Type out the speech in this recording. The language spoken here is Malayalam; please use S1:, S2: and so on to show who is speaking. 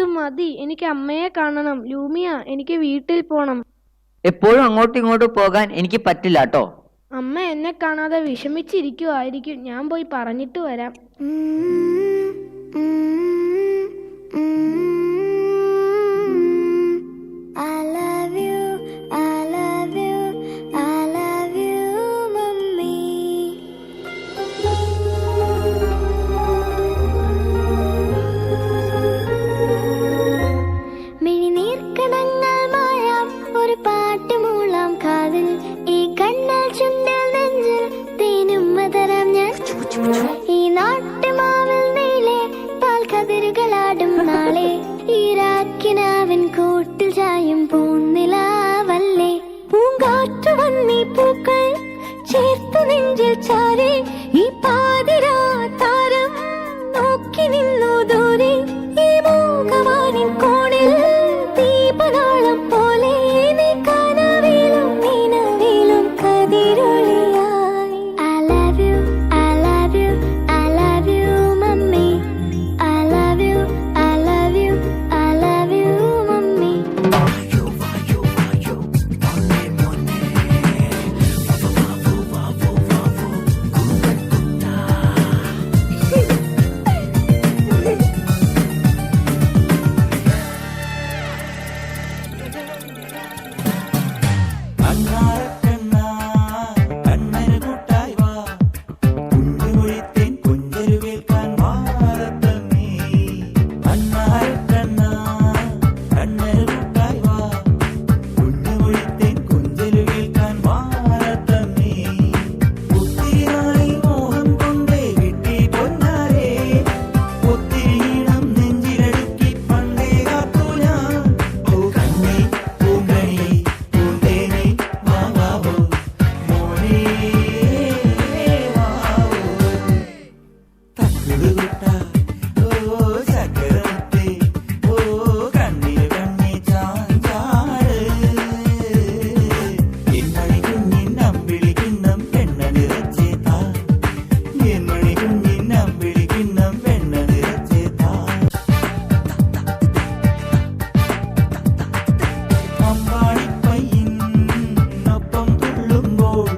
S1: ഇത് മതി. എനിക്ക് അമ്മയെ കാണണം. ലൂമിയ, എനിക്ക് വീട്ടിൽ പോണം.
S2: എപ്പോഴും അങ്ങോട്ടും ഇങ്ങോട്ടും പോകാൻ എനിക്ക് പറ്റില്ല കേട്ടോ.
S1: അമ്മ എന്നെ കാണാതെ വിഷമിച്ചിരിക്കുവായിരിക്കും. ഞാൻ പോയി പറഞ്ഞിട്ട് വരാം.
S3: ഈ നാട്ടുമാവിൽ നീളെ പാൽക്കതിരുകളാടും നാളെ ഈരാക്കിനാവിൻ കൂട്ടിൽ ചായും പൂന്നിലാവല്ലേ പൂങ്കാറ്റു വന്നീ പൂക്കൾ ചേർത്തു നെഞ്ചിൽ ചാരെ ഈ പാതിരാ താരം നോക്കി നിന്നു ദൂരെ ഈ മൂകവാനിൻ കോണിൽ ദീപനാളം പോലെ നീ കനവിലും നിലവിലും കതിരൊളിയായി.
S4: അമ്പാടിപ്പയ്യനൊപ്പം തുള്ളുമ്പോൾ